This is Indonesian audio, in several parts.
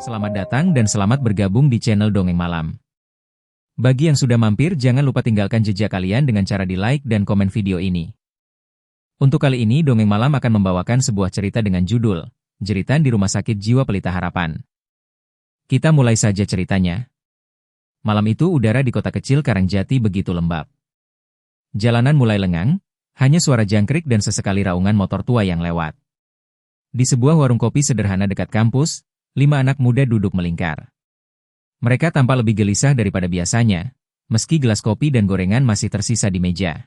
Selamat datang dan selamat bergabung di channel Dongeng Malam. Bagi yang sudah mampir, jangan lupa tinggalkan jejak kalian dengan cara di-like dan komen video ini. Untuk kali ini, Dongeng Malam akan membawakan sebuah cerita dengan judul Jeritan di Rumah Sakit Jiwa Pelita Harapan. Kita mulai saja ceritanya. Malam itu udara di kota kecil Karangjati begitu lembab. Jalanan mulai lengang, hanya suara jangkrik dan sesekali raungan motor tua yang lewat. Di sebuah warung kopi sederhana dekat kampus, 5 anak muda duduk melingkar. Mereka tampak lebih gelisah daripada biasanya, meski gelas kopi dan gorengan masih tersisa di meja.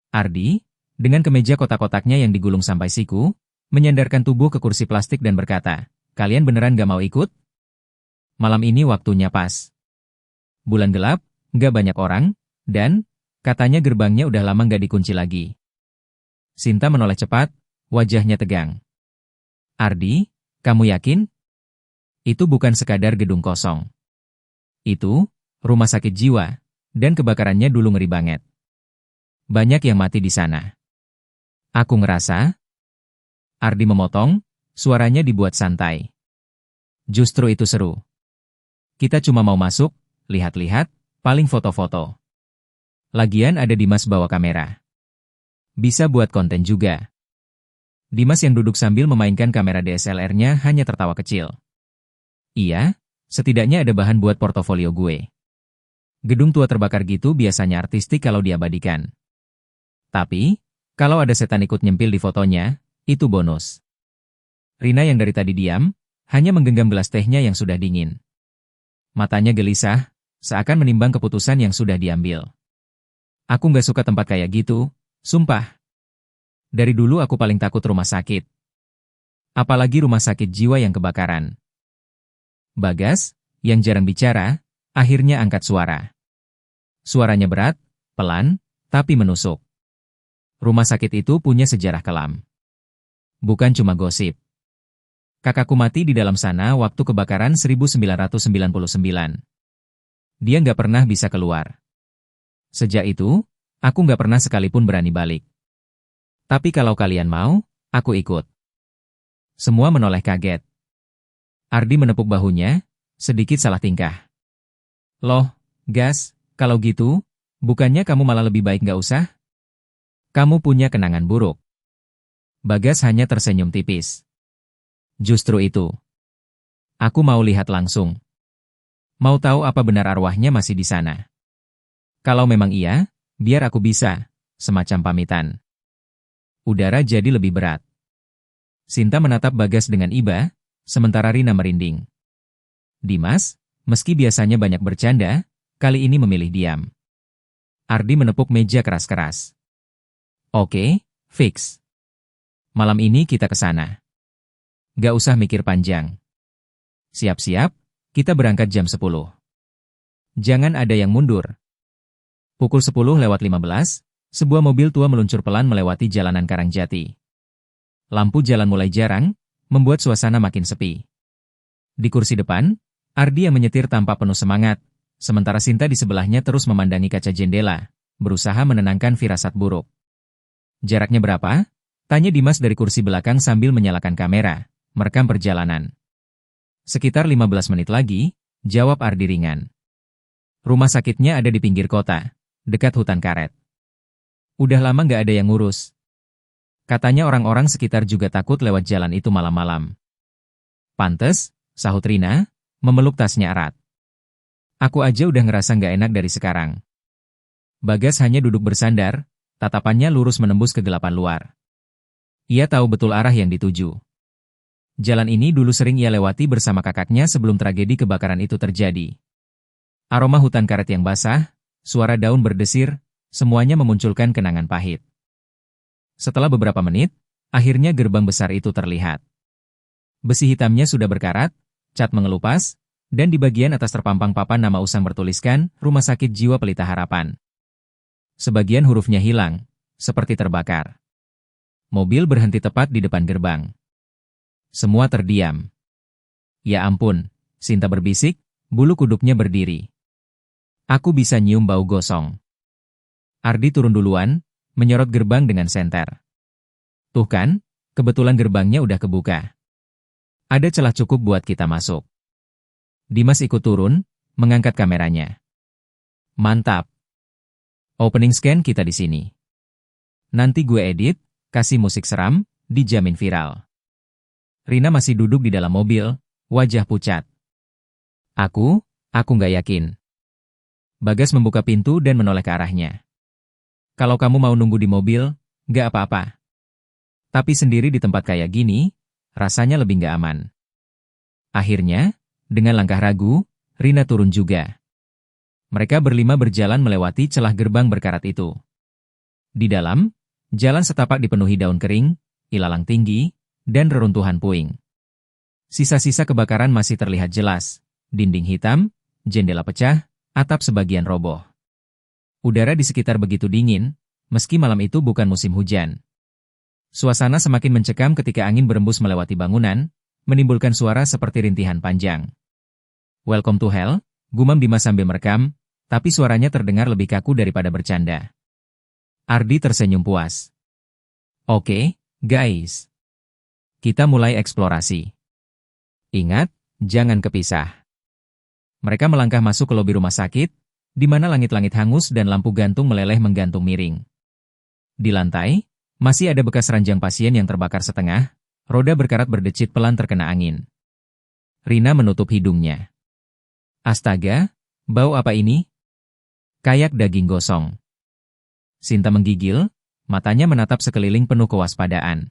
Ardi, dengan kemeja kotak-kotaknya yang digulung sampai siku, menyandarkan tubuh ke kursi plastik dan berkata, "Kalian beneran gak mau ikut? Malam ini waktunya pas. Bulan gelap, gak banyak orang, dan katanya gerbangnya udah lama gak dikunci lagi." Sinta menoleh cepat, wajahnya tegang. "Ardi, kamu yakin? Itu bukan sekadar gedung kosong. Itu rumah sakit jiwa, dan kebakarannya dulu ngeri banget. Banyak yang mati di sana." "Aku ngerasa..." Ardi memotong, suaranya dibuat santai. "Justru itu seru. Kita cuma mau masuk, lihat-lihat, paling foto-foto. Lagian ada Dimas bawa kamera. Bisa buat konten juga." Dimas yang duduk sambil memainkan kamera DSLR-nya hanya tertawa kecil. "Iya, setidaknya ada bahan buat portofolio gue. Gedung tua terbakar gitu biasanya artistik kalau diabadikan. Tapi, kalau ada setan ikut nyempil di fotonya, itu bonus." Rina yang dari tadi diam, hanya menggenggam gelas tehnya yang sudah dingin. Matanya gelisah, seakan menimbang keputusan yang sudah diambil. "Aku nggak suka tempat kayak gitu, sumpah. Dari dulu aku paling takut rumah sakit. Apalagi rumah sakit jiwa yang kebakaran." Bagas, yang jarang bicara, akhirnya angkat suara. Suaranya berat, pelan, tapi menusuk. "Rumah sakit itu punya sejarah kelam. Bukan cuma gosip. Kakakku mati di dalam sana waktu kebakaran 1999. Dia nggak pernah bisa keluar. Sejak itu, aku nggak pernah sekalipun berani balik. Tapi kalau kalian mau, aku ikut." Semua menoleh kaget. Ardi menepuk bahunya, sedikit salah tingkah. "Loh, Gas, kalau gitu, bukannya kamu malah lebih baik nggak usah? Kamu punya kenangan buruk." Bagas hanya tersenyum tipis. "Justru itu. Aku mau lihat langsung. Mau tahu apa benar arwahnya masih di sana. Kalau memang iya, biar aku bisa, semacam pamitan." Udara jadi lebih berat. Sinta menatap Bagas dengan iba, sementara Rina merinding. Dimas, meski biasanya banyak bercanda, kali ini memilih diam. Ardi menepuk meja keras-keras. "Oke, fix. Malam ini kita ke sana. Gak usah mikir panjang. Siap-siap, kita berangkat jam 10. Jangan ada yang mundur." Pukul 10:15, sebuah mobil tua meluncur pelan melewati jalanan Karangjati. Lampu jalan mulai jarang, membuat suasana makin sepi. Di kursi depan, Ardi yang menyetir tampak penuh semangat, sementara Sinta di sebelahnya terus memandangi kaca jendela, berusaha menenangkan firasat buruk. "Jaraknya berapa?" tanya Dimas dari kursi belakang sambil menyalakan kamera, merekam perjalanan. "Sekitar 15 menit lagi," jawab Ardi ringan. "Rumah sakitnya ada di pinggir kota, dekat hutan karet. Udah lama nggak ada yang ngurus. Katanya orang-orang sekitar juga takut lewat jalan itu malam-malam." "Pantes," sahut Rina, memeluk tasnya erat. "Aku aja udah ngerasa nggak enak dari sekarang." Bagas hanya duduk bersandar, tatapannya lurus menembus kegelapan luar. Ia tahu betul arah yang dituju. Jalan ini dulu sering ia lewati bersama kakaknya sebelum tragedi kebakaran itu terjadi. Aroma hutan karet yang basah, suara daun berdesir, semuanya memunculkan kenangan pahit. Setelah beberapa menit, akhirnya gerbang besar itu terlihat. Besi hitamnya sudah berkarat, cat mengelupas, dan di bagian atas terpampang papan nama usang bertuliskan, Rumah Sakit Jiwa Pelita Harapan. Sebagian hurufnya hilang, seperti terbakar. Mobil berhenti tepat di depan gerbang. Semua terdiam. "Ya ampun," Sinta berbisik, bulu kuduknya berdiri. "Aku bisa nyium bau gosong." Ardi turun duluan, menyorot gerbang dengan senter. "Tuh kan, kebetulan gerbangnya udah kebuka. Ada celah cukup buat kita masuk." Dimas ikut turun, mengangkat kameranya. Mantap. Opening scan kita di sini. Nanti gue edit, kasih musik seram, dijamin viral. Rina masih duduk di dalam mobil, wajah pucat. Aku nggak yakin. Bagas membuka pintu dan menoleh ke arahnya. Kalau kamu mau nunggu di mobil, nggak apa-apa. Tapi sendiri di tempat kayak gini, rasanya lebih nggak aman. Akhirnya, dengan langkah ragu, Rina turun juga. Mereka berlima berjalan melewati celah gerbang berkarat itu. Di dalam, jalan setapak dipenuhi daun kering, ilalang tinggi, dan reruntuhan puing. Sisa-sisa kebakaran masih terlihat jelas, dinding hitam, jendela pecah, atap sebagian roboh. Udara di sekitar begitu dingin, meski malam itu bukan musim hujan. Suasana semakin mencekam ketika angin berembus melewati bangunan, menimbulkan suara seperti rintihan panjang. Welcome to hell, gumam Dimas sambil merekam, tapi suaranya terdengar lebih kaku daripada bercanda. Ardi tersenyum puas. Oke, guys. Kita mulai eksplorasi. Ingat, jangan kepisah. Mereka melangkah masuk ke lobi rumah sakit, di mana langit-langit hangus dan lampu gantung meleleh menggantung miring. Di lantai, masih ada bekas ranjang pasien yang terbakar setengah, roda berkarat berdecit pelan terkena angin. Rina menutup hidungnya. Astaga, bau apa ini? Kayak daging gosong. Sinta menggigil, matanya menatap sekeliling penuh kewaspadaan.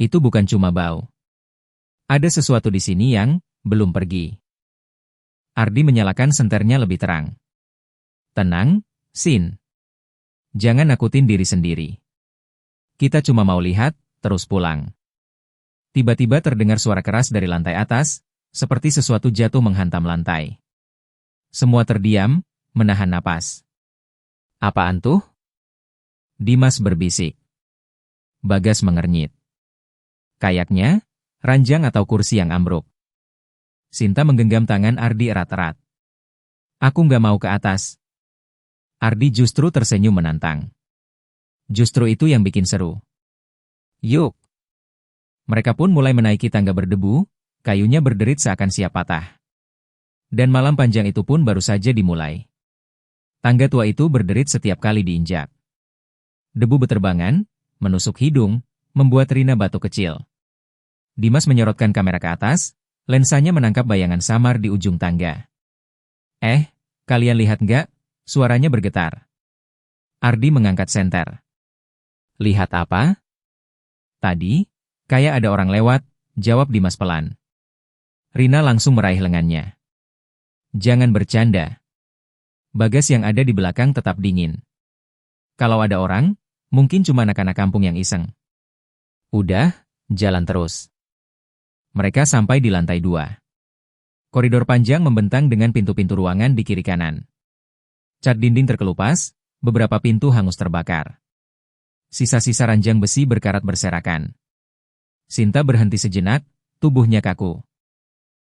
Itu bukan cuma bau. Ada sesuatu di sini yang belum pergi. Ardi menyalakan senternya lebih terang. Tenang, Sin. Jangan nakutin diri sendiri. Kita cuma mau lihat, terus pulang. Tiba-tiba terdengar suara keras dari lantai atas, seperti sesuatu jatuh menghantam lantai. Semua terdiam, menahan napas. Apaan tuh? Dimas berbisik. Bagas mengernyit. Kayaknya, ranjang atau kursi yang ambruk. Sinta menggenggam tangan Ardi erat-erat. Aku nggak mau ke atas. Ardi justru tersenyum menantang. Justru itu yang bikin seru. Yuk. Mereka pun mulai menaiki tangga berdebu, kayunya berderit seakan siap patah. Dan malam panjang itu pun baru saja dimulai. Tangga tua itu berderit setiap kali diinjak. Debu beterbangan, menusuk hidung, membuat Rina batuk kecil. Dimas menyorotkan kamera ke atas, lensanya menangkap bayangan samar di ujung tangga. Kalian lihat nggak? Suaranya bergetar. Ardi mengangkat senter. Lihat apa? Tadi, kayak ada orang lewat, jawab Dimas pelan. Rina langsung meraih lengannya. Jangan bercanda. Bagas yang ada di belakang tetap dingin. Kalau ada orang, mungkin cuma anak-anak kampung yang iseng. Udah, jalan terus. Mereka sampai di lantai 2. Koridor panjang membentang dengan pintu-pintu ruangan di kiri kanan. Cat dinding terkelupas, beberapa pintu hangus terbakar. Sisa-sisa ranjang besi berkarat berserakan. Sinta berhenti sejenak, tubuhnya kaku.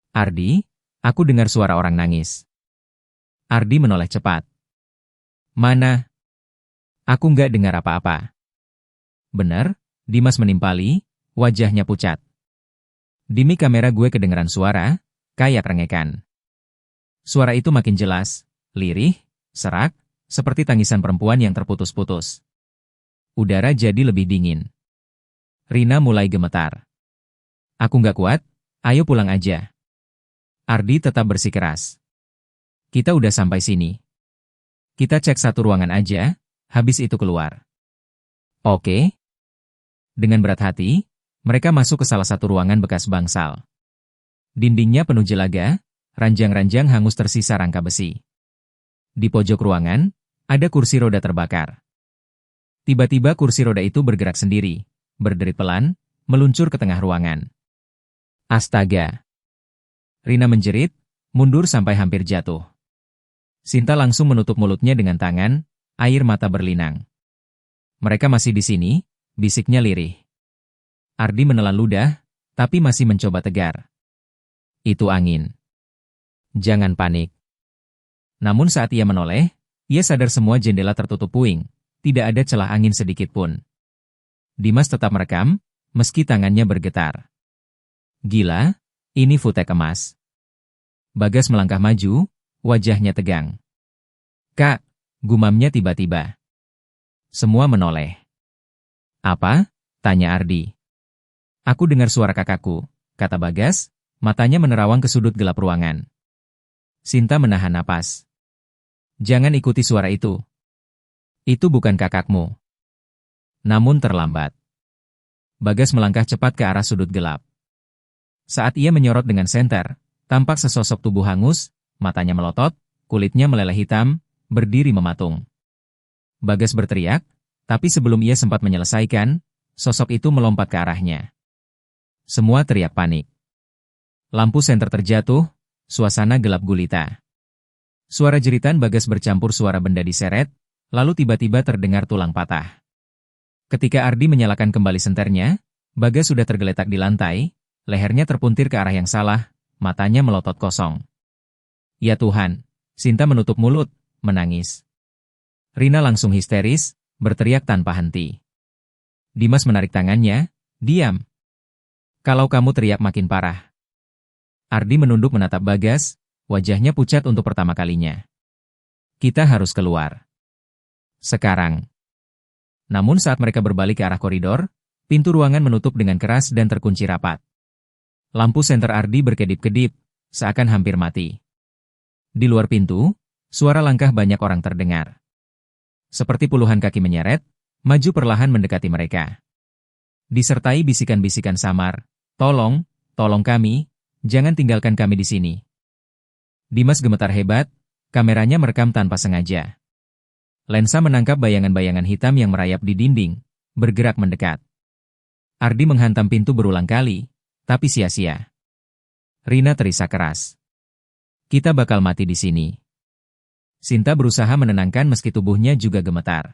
Ardi, aku dengar suara orang nangis. Ardi menoleh cepat. Mana? Aku nggak dengar apa-apa. Benar, Dimas menimpali, wajahnya pucat. Di mic kamera gue kedengeran suara, kayak rengekan. Suara itu makin jelas, lirih, serak, seperti tangisan perempuan yang terputus-putus. Udara jadi lebih dingin. Rina mulai gemetar. Aku nggak kuat, ayo pulang aja. Ardi tetap bersikeras. Kita udah sampai sini. Kita cek satu ruangan aja, habis itu keluar. Oke. Dengan berat hati, mereka masuk ke salah satu ruangan bekas bangsal. Dindingnya penuh jelaga, ranjang-ranjang hangus tersisa rangka besi. Di pojok ruangan, ada kursi roda terbakar. Tiba-tiba kursi roda itu bergerak sendiri, berderit pelan, meluncur ke tengah ruangan. Astaga! Rina menjerit, mundur sampai hampir jatuh. Sinta langsung menutup mulutnya dengan tangan, air mata berlinang. Mereka masih di sini, bisiknya lirih. Ardi menelan ludah, tapi masih mencoba tegar. Itu angin. Jangan panik. Namun saat ia menoleh, ia sadar semua jendela tertutup puing, tidak ada celah angin sedikit pun. Dimas tetap merekam, meski tangannya bergetar. Gila, ini footage emas. Bagas melangkah maju, wajahnya tegang. "Kak," gumamnya tiba-tiba. Semua menoleh. "Apa?" tanya Ardi. "Aku dengar suara kakakku," kata Bagas, matanya menerawang ke sudut gelap ruangan. Sinta menahan napas. "Jangan ikuti suara itu. Itu bukan kakakmu." Namun terlambat. Bagas melangkah cepat ke arah sudut gelap. Saat ia menyorot dengan senter, tampak sesosok tubuh hangus, matanya melotot, kulitnya meleleh hitam, berdiri mematung. Bagas berteriak, tapi sebelum ia sempat menyelesaikan, sosok itu melompat ke arahnya. Semua teriak panik. Lampu senter terjatuh, suasana gelap gulita. Suara jeritan Bagas bercampur suara benda diseret, lalu tiba-tiba terdengar tulang patah. Ketika Ardi menyalakan kembali senternya, Bagas sudah tergeletak di lantai, lehernya terpuntir ke arah yang salah, matanya melotot kosong. "Ya Tuhan!" Sinta menutup mulut, menangis. Rina langsung histeris, berteriak tanpa henti. Dimas menarik tangannya, "Diam. Kalau kamu teriak makin parah." Ardi menunduk menatap Bagas, wajahnya pucat untuk pertama kalinya. "Kita harus keluar. Sekarang." Namun saat mereka berbalik ke arah koridor, pintu ruangan menutup dengan keras dan terkunci rapat. Lampu senter Ardi berkedip-kedip, seakan hampir mati. Di luar pintu, suara langkah banyak orang terdengar. Seperti puluhan kaki menyeret, maju perlahan mendekati mereka. Disertai bisikan-bisikan samar, "Tolong, tolong kami, jangan tinggalkan kami di sini." Dimas gemetar hebat, kameranya merekam tanpa sengaja. Lensa menangkap bayangan-bayangan hitam yang merayap di dinding, bergerak mendekat. Ardi menghantam pintu berulang kali, tapi sia-sia. Rina terisak keras. "Kita bakal mati di sini." Sinta berusaha menenangkan meski tubuhnya juga gemetar.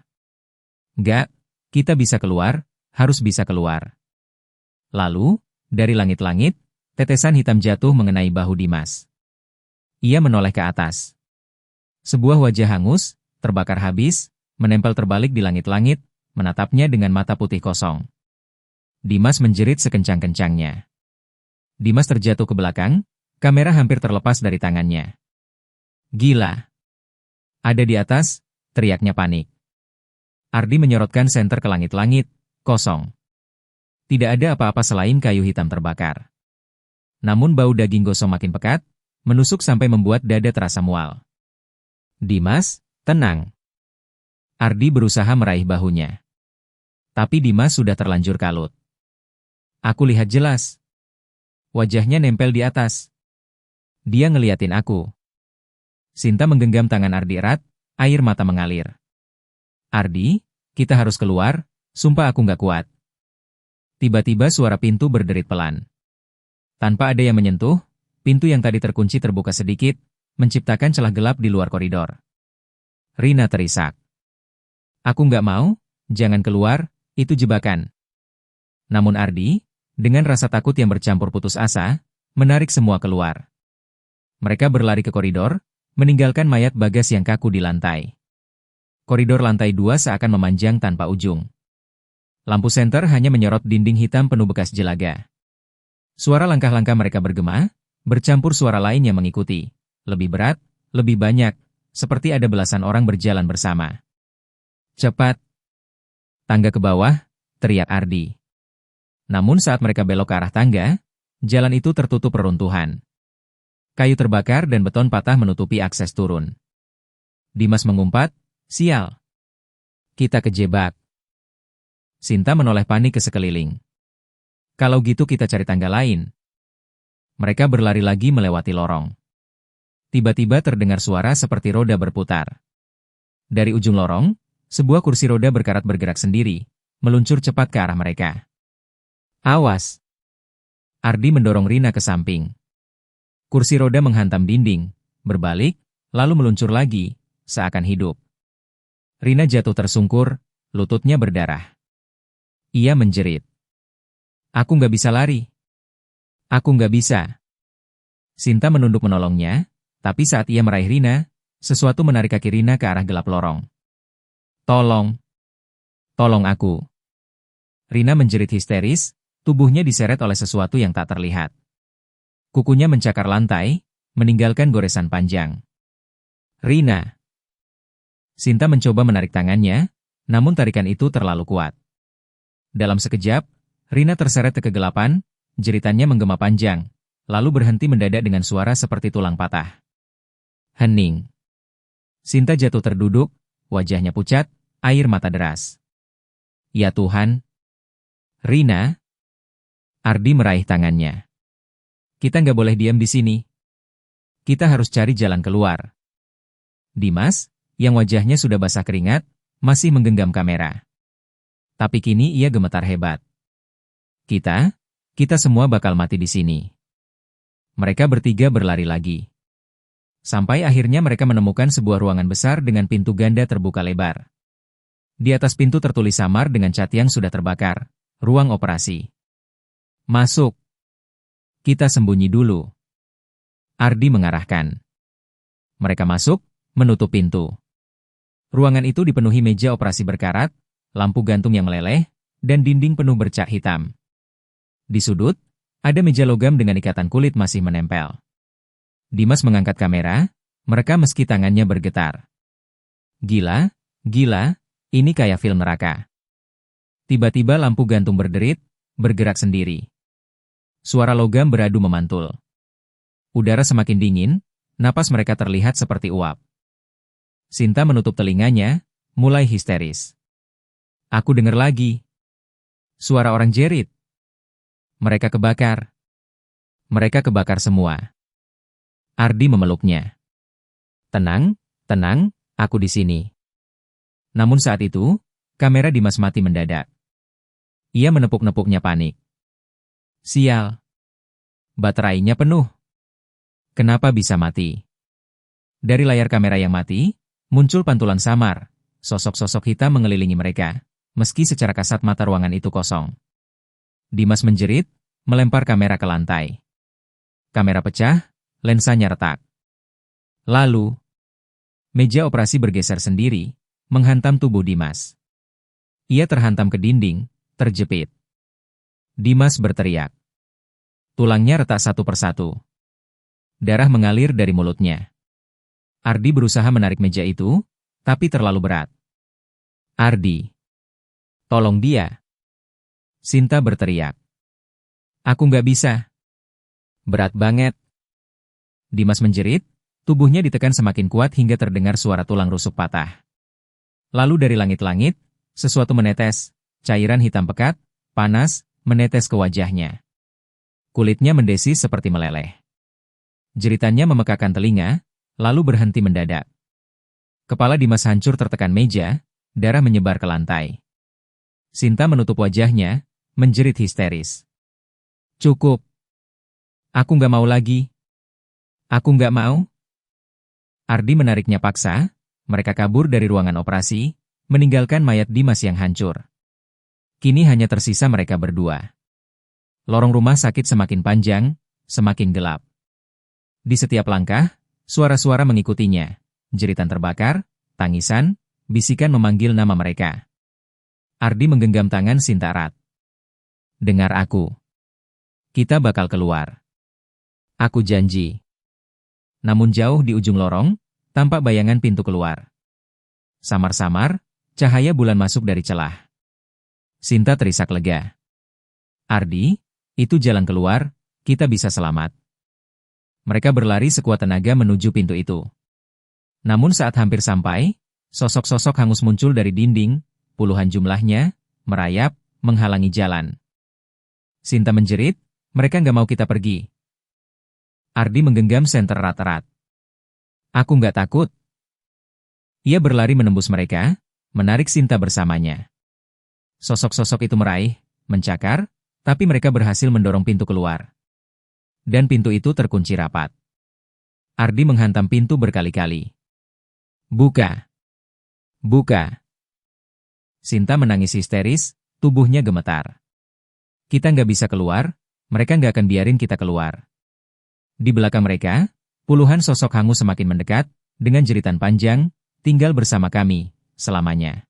"Nggak, kita bisa keluar, harus bisa keluar." Lalu, dari langit-langit, tetesan hitam jatuh mengenai bahu Dimas. Ia menoleh ke atas. Sebuah wajah hangus, terbakar habis, menempel terbalik di langit-langit, menatapnya dengan mata putih kosong. Dimas menjerit sekencang-kencangnya. Dimas terjatuh ke belakang, kamera hampir terlepas dari tangannya. "Gila! Ada di atas!" teriaknya panik. Ardi menyorotkan senter ke langit-langit, kosong. Tidak ada apa-apa selain kayu hitam terbakar. Namun bau daging gosong makin pekat, menusuk sampai membuat dada terasa mual. "Dimas, tenang." Ardi berusaha meraih bahunya. Tapi Dimas sudah terlanjur kalut. "Aku lihat jelas." Wajahnya nempel di atas. "Dia ngeliatin aku." Sinta menggenggam tangan Ardi erat, air mata mengalir. "Ardi, kita harus keluar, sumpah aku nggak kuat." Tiba-tiba suara pintu berderit pelan. Tanpa ada yang menyentuh, pintu yang tadi terkunci terbuka sedikit, menciptakan celah gelap di luar koridor. Rina terisak. "Aku nggak mau, jangan keluar, itu jebakan." Namun Ardi, dengan rasa takut yang bercampur putus asa, menarik semua keluar. Mereka berlari ke koridor, meninggalkan mayat Bagas yang kaku di lantai. Koridor lantai 2 seakan memanjang tanpa ujung. Lampu senter hanya menyorot dinding hitam penuh bekas jelaga. Suara langkah-langkah mereka bergema, bercampur suara lain yang mengikuti. Lebih berat, lebih banyak, seperti ada belasan orang berjalan bersama. "Cepat! Tangga ke bawah!" teriak Ardi. Namun saat mereka belok ke arah tangga, jalan itu tertutup reruntuhan. Kayu terbakar dan beton patah menutupi akses turun. Dimas mengumpat, "Sial! Kita kejebak." Sinta menoleh panik ke sekeliling. "Kalau gitu kita cari tangga lain." Mereka berlari lagi melewati lorong. Tiba-tiba terdengar suara seperti roda berputar. Dari ujung lorong, sebuah kursi roda berkarat bergerak sendiri, meluncur cepat ke arah mereka. "Awas!" Ardi mendorong Rina ke samping. Kursi roda menghantam dinding, berbalik, lalu meluncur lagi, seakan hidup. Rina jatuh tersungkur, lututnya berdarah. Ia menjerit. "Aku nggak bisa lari. Aku nggak bisa." Sinta menunduk menolongnya, tapi saat ia meraih Rina, sesuatu menarik kaki Rina ke arah gelap lorong. "Tolong! Tolong aku!" Rina menjerit histeris, tubuhnya diseret oleh sesuatu yang tak terlihat. Kukunya mencakar lantai, meninggalkan goresan panjang. Rina. Sinta mencoba menarik tangannya, namun tarikan itu terlalu kuat. Dalam sekejap, Rina terseret ke kegelapan, jeritannya menggema panjang, lalu berhenti mendadak dengan suara seperti tulang patah. Hening. Sinta jatuh terduduk, wajahnya pucat, air mata deras. Ya Tuhan. Rina. Ardi meraih tangannya. Kita nggak boleh diam di sini. Kita harus cari jalan keluar. Dimas, yang wajahnya sudah basah keringat, masih menggenggam kamera. Tapi kini ia gemetar hebat. Kita semua bakal mati di sini. Mereka bertiga berlari lagi. Sampai akhirnya mereka menemukan sebuah ruangan besar dengan pintu ganda terbuka lebar. Di atas pintu tertulis samar dengan cat yang sudah terbakar, ruang operasi. Masuk. Kita sembunyi dulu. Ardi mengarahkan. Mereka masuk, menutup pintu. Ruangan itu dipenuhi meja operasi berkarat, lampu gantung yang meleleh, dan dinding penuh bercak hitam. Di sudut, ada meja logam dengan ikatan kulit masih menempel. Dimas mengangkat kamera, merekam meski tangannya bergetar. Gila, ini kayak film neraka. Tiba-tiba lampu gantung berderit, bergerak sendiri. Suara logam beradu memantul. Udara semakin dingin, napas mereka terlihat seperti uap. Sinta menutup telinganya, mulai histeris. Aku dengar lagi. Suara orang jerit. Mereka kebakar. Mereka kebakar semua. Ardi memeluknya. Tenang, aku di sini. Namun saat itu, kamera Dimas mati mendadak. Ia menepuk-nepuknya panik. Sial. Baterainya penuh. Kenapa bisa mati? Dari layar kamera yang mati, muncul pantulan samar. Sosok-sosok hitam mengelilingi mereka, meski secara kasat mata ruangan itu kosong. Dimas menjerit, melempar kamera ke lantai. Kamera pecah, lensanya retak. Lalu, meja operasi bergeser sendiri, menghantam tubuh Dimas. Ia terhantam ke dinding, terjepit. Dimas berteriak. Tulangnya retak satu persatu. Darah mengalir dari mulutnya. Ardi berusaha menarik meja itu, tapi terlalu berat. Ardi. Tolong dia. Sinta berteriak. Aku nggak bisa. Berat banget. Dimas menjerit, tubuhnya ditekan semakin kuat hingga terdengar suara tulang rusuk patah. Lalu dari langit-langit, sesuatu menetes, cairan hitam pekat, panas, menetes ke wajahnya. Kulitnya mendesis seperti meleleh. Jeritannya memekakan telinga, lalu berhenti mendadak. Kepala Dimas hancur tertekan meja, darah menyebar ke lantai. Sinta menutup wajahnya, menjerit histeris. Cukup. Aku nggak mau lagi. Aku nggak mau. Ardi menariknya paksa, mereka kabur dari ruangan operasi, meninggalkan mayat Dimas yang hancur. Kini hanya tersisa mereka berdua. Lorong rumah sakit semakin panjang, semakin gelap. Di setiap langkah, suara-suara mengikutinya, jeritan terbakar, tangisan, bisikan memanggil nama mereka. Ardi menggenggam tangan Sinta erat. Dengar aku. Kita bakal keluar. Aku janji. Namun jauh di ujung lorong, tampak bayangan pintu keluar. Samar-samar, cahaya bulan masuk dari celah. Sinta terisak lega. Ardi, itu jalan keluar, kita bisa selamat. Mereka berlari sekuat tenaga menuju pintu itu. Namun saat hampir sampai, sosok-sosok hangus muncul dari dinding, puluhan jumlahnya, merayap, menghalangi jalan. Sinta menjerit, mereka nggak mau kita pergi. Ardi menggenggam senter erat-erat. Aku nggak takut. Ia berlari menembus mereka, menarik Sinta bersamanya. Sosok-sosok itu meraih, mencakar, tapi mereka berhasil mendorong pintu keluar. Dan pintu itu terkunci rapat. Ardi menghantam pintu berkali-kali. Buka. Buka. Sinta menangis histeris, tubuhnya gemetar. Kita nggak bisa keluar, mereka nggak akan biarin kita keluar. Di belakang mereka, puluhan sosok hangus semakin mendekat, dengan jeritan panjang, tinggal bersama kami, selamanya.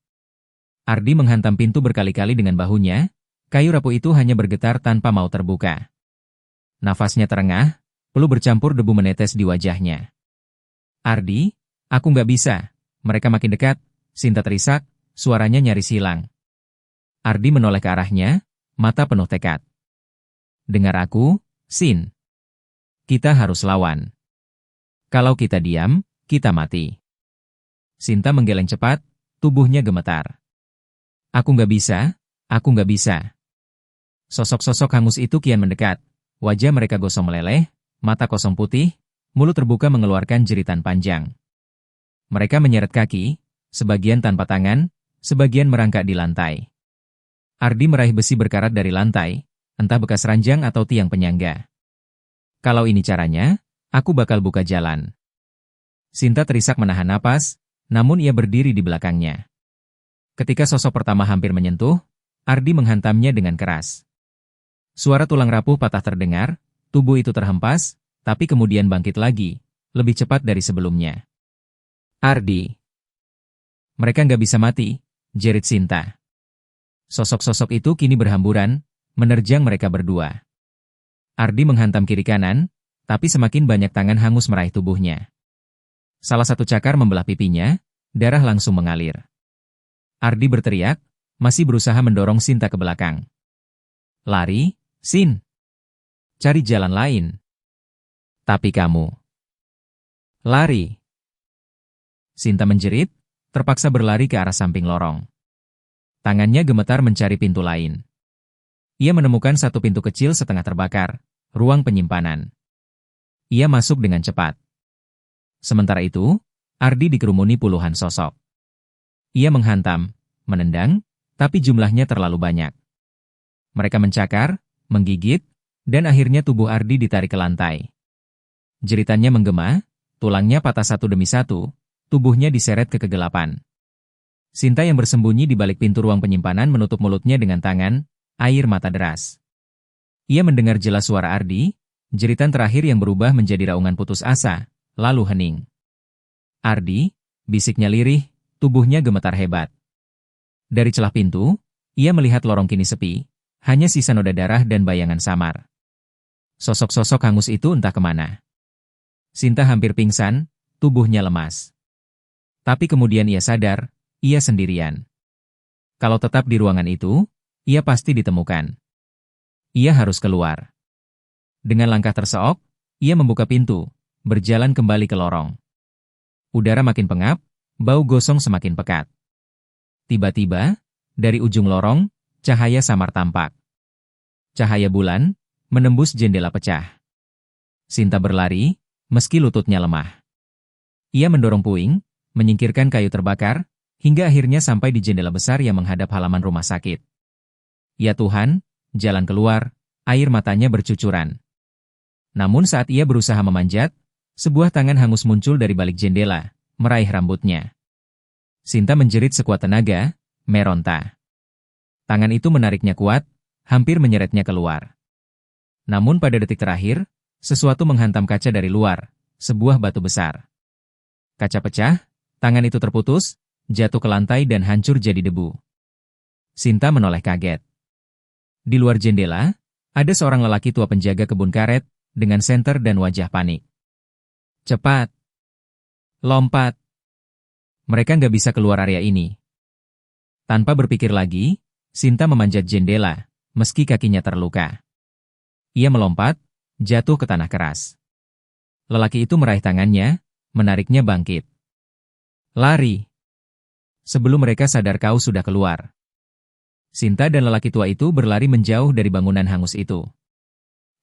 Ardi menghantam pintu berkali-kali dengan bahunya, kayu rapuh itu hanya bergetar tanpa mau terbuka. Nafasnya terengah, peluh bercampur debu menetes di wajahnya. Ardi, aku nggak bisa. Mereka makin dekat, Sinta terisak, suaranya nyaris hilang. Ardi menoleh ke arahnya, mata penuh tekad. Dengar aku, Sin. Kita harus lawan. Kalau kita diam, kita mati. Sinta menggeleng cepat, tubuhnya gemetar. Aku nggak bisa, aku nggak bisa. Sosok-sosok hangus itu kian mendekat. Wajah mereka gosong meleleh, mata kosong putih, mulut terbuka mengeluarkan jeritan panjang. Mereka menyeret kaki, sebagian tanpa tangan, sebagian merangkak di lantai. Ardi meraih besi berkarat dari lantai, entah bekas ranjang atau tiang penyangga. Kalau ini caranya, aku bakal buka jalan. Sinta terisak menahan napas, namun ia berdiri di belakangnya. Ketika sosok pertama hampir menyentuh, Ardi menghantamnya dengan keras. Suara tulang rapuh patah terdengar, tubuh itu terhempas, tapi kemudian bangkit lagi, lebih cepat dari sebelumnya. Ardi. Mereka nggak bisa mati, jerit Sinta. Sosok-sosok itu kini berhamburan, menerjang mereka berdua. Ardi menghantam kiri kanan, tapi semakin banyak tangan hangus meraih tubuhnya. Salah satu cakar membelah pipinya, darah langsung mengalir. Ardi berteriak, masih berusaha mendorong Sinta ke belakang. Lari, Sin. Cari jalan lain. Tapi kamu. Lari. Sinta menjerit, terpaksa berlari ke arah samping lorong. Tangannya gemetar mencari pintu lain. Ia menemukan satu pintu kecil setengah terbakar, ruang penyimpanan. Ia masuk dengan cepat. Sementara itu, Ardi dikerumuni puluhan sosok. Ia menghantam, menendang, tapi jumlahnya terlalu banyak. Mereka mencakar, menggigit, dan akhirnya tubuh Ardi ditarik ke lantai. Jeritannya menggema, tulangnya patah satu demi satu, tubuhnya diseret ke kegelapan. Sinta yang bersembunyi di balik pintu ruang penyimpanan menutup mulutnya dengan tangan, air mata deras. Ia mendengar jelas suara Ardi, jeritan terakhir yang berubah menjadi raungan putus asa, lalu hening. Ardi, bisiknya lirih, tubuhnya gemetar hebat. Dari celah pintu, ia melihat lorong kini sepi, hanya sisa noda darah dan bayangan samar. Sosok-sosok hangus itu entah kemana. Sinta hampir pingsan, tubuhnya lemas. Tapi kemudian ia sadar, ia sendirian. Kalau tetap di ruangan itu, ia pasti ditemukan. Ia harus keluar. Dengan langkah terseok, ia membuka pintu, berjalan kembali ke lorong. Udara makin pengap, bau gosong semakin pekat. Tiba-tiba, dari ujung lorong, cahaya samar tampak. Cahaya bulan, menembus jendela pecah. Sinta berlari, meski lututnya lemah. Ia mendorong puing, menyingkirkan kayu terbakar, hingga akhirnya sampai di jendela besar yang menghadap halaman rumah sakit. Ya Tuhan, jalan keluar, air matanya bercucuran. Namun saat ia berusaha memanjat, sebuah tangan hangus muncul dari balik jendela, meraih rambutnya. Sinta menjerit sekuat tenaga, meronta. Tangan itu menariknya kuat, hampir menyeretnya keluar. Namun pada detik terakhir, sesuatu menghantam kaca dari luar, sebuah batu besar. Kaca pecah, tangan itu terputus, jatuh ke lantai dan hancur jadi debu. Sinta menoleh kaget. Di luar jendela, ada seorang lelaki tua penjaga kebun karet, dengan senter dan wajah panik. Cepat! Lompat! Mereka nggak bisa keluar area ini. Tanpa berpikir lagi, Sinta memanjat jendela, meski kakinya terluka. Ia melompat, jatuh ke tanah keras. Lelaki itu meraih tangannya, menariknya bangkit. Lari! Sebelum mereka sadar kau sudah keluar. Sinta dan lelaki tua itu berlari menjauh dari bangunan hangus itu.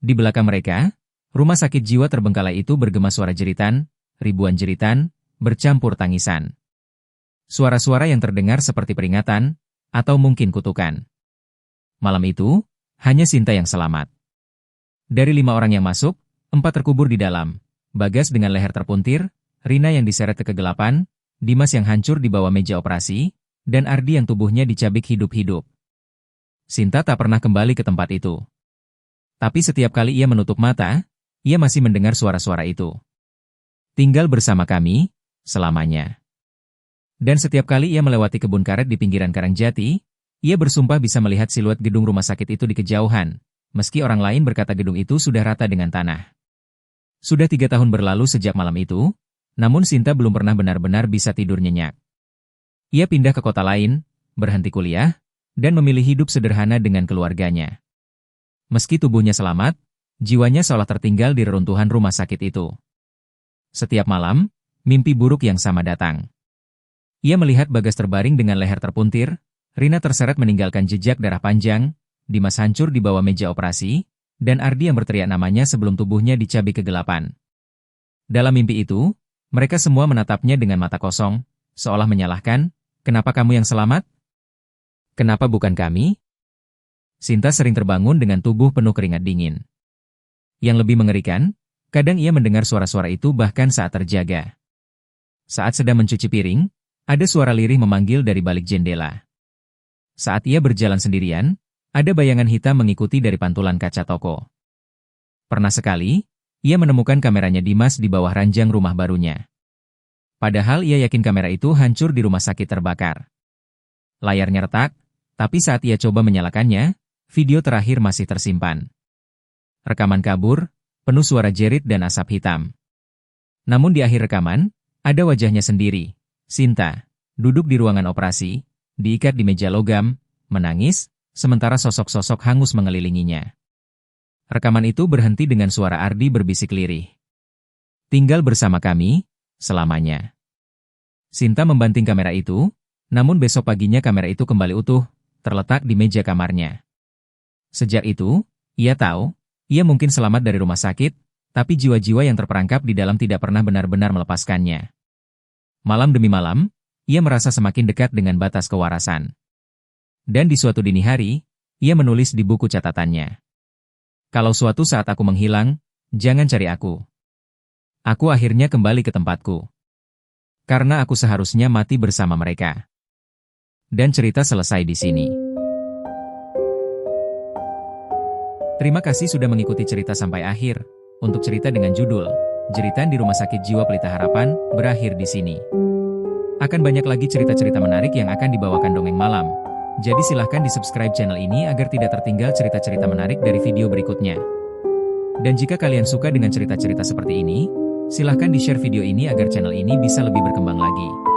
Di belakang mereka, rumah sakit jiwa terbengkalai itu bergema suara jeritan, ribuan jeritan, bercampur tangisan. Suara-suara yang terdengar seperti peringatan, atau mungkin kutukan. Malam itu, hanya Sinta yang selamat. Dari 5 orang yang masuk, 4 terkubur di dalam. Bagas dengan leher terpuntir, Rina yang diseret ke kegelapan, Dimas yang hancur di bawah meja operasi, dan Ardi yang tubuhnya dicabik hidup-hidup. Sinta tak pernah kembali ke tempat itu. Tapi setiap kali ia menutup mata, ia masih mendengar suara-suara itu. Tinggal bersama kami, selamanya. Dan setiap kali ia melewati kebun karet di pinggiran Karangjati, ia bersumpah bisa melihat siluet gedung rumah sakit itu di kejauhan, meski orang lain berkata gedung itu sudah rata dengan tanah. Sudah 3 tahun berlalu sejak malam itu, namun Sinta belum pernah benar-benar bisa tidur nyenyak. Ia pindah ke kota lain, berhenti kuliah, dan memilih hidup sederhana dengan keluarganya. Meski tubuhnya selamat, jiwanya seolah tertinggal di reruntuhan rumah sakit itu. Setiap malam, mimpi buruk yang sama datang. Ia melihat Bagas terbaring dengan leher terpuntir, Rina terseret meninggalkan jejak darah panjang, Dimas hancur di bawah meja operasi, dan Ardi yang berteriak namanya sebelum tubuhnya dicabik kegelapan. Dalam mimpi itu, mereka semua menatapnya dengan mata kosong, seolah menyalahkan, "Kenapa kamu yang selamat? Kenapa bukan kami?" Sinta sering terbangun dengan tubuh penuh keringat dingin. Yang lebih mengerikan, kadang ia mendengar suara-suara itu bahkan saat terjaga. Saat sedang mencuci piring, ada suara lirih memanggil dari balik jendela. Saat ia berjalan sendirian, ada bayangan hitam mengikuti dari pantulan kaca toko. Pernah sekali, ia menemukan kameranya Dimas di bawah ranjang rumah barunya. Padahal ia yakin kamera itu hancur di rumah sakit terbakar. Layarnya retak, tapi saat ia coba menyalakannya, video terakhir masih tersimpan. Rekaman kabur, penuh suara jerit dan asap hitam. Namun di akhir rekaman, ada wajahnya sendiri, Sinta, duduk di ruangan operasi, diikat di meja logam, menangis, sementara sosok-sosok hangus mengelilinginya. Rekaman itu berhenti dengan suara Ardi berbisik lirih. "Tinggal bersama kami, selamanya." Sinta membanting kamera itu, namun besok paginya kamera itu kembali utuh, terletak di meja kamarnya. Sejak itu, ia tahu, ia mungkin selamat dari rumah sakit, tapi jiwa-jiwa yang terperangkap di dalam tidak pernah benar-benar melepaskannya. Malam demi malam, ia merasa semakin dekat dengan batas kewarasan. Dan di suatu dini hari, ia menulis di buku catatannya. "Kalau suatu saat aku menghilang, jangan cari aku. Aku akhirnya kembali ke tempatku. Karena aku seharusnya mati bersama mereka." Dan cerita selesai di sini. Terima kasih sudah mengikuti cerita sampai akhir. Untuk cerita dengan judul Jeritan di Rumah Sakit Jiwa Pelita Harapan berakhir di sini. Akan banyak lagi cerita-cerita menarik yang akan dibawakan Dongeng Malam. Jadi silahkan di-subscribe channel ini agar tidak tertinggal cerita-cerita menarik dari video berikutnya. Dan jika kalian suka dengan cerita-cerita seperti ini, silahkan di-share video ini agar channel ini bisa lebih berkembang lagi.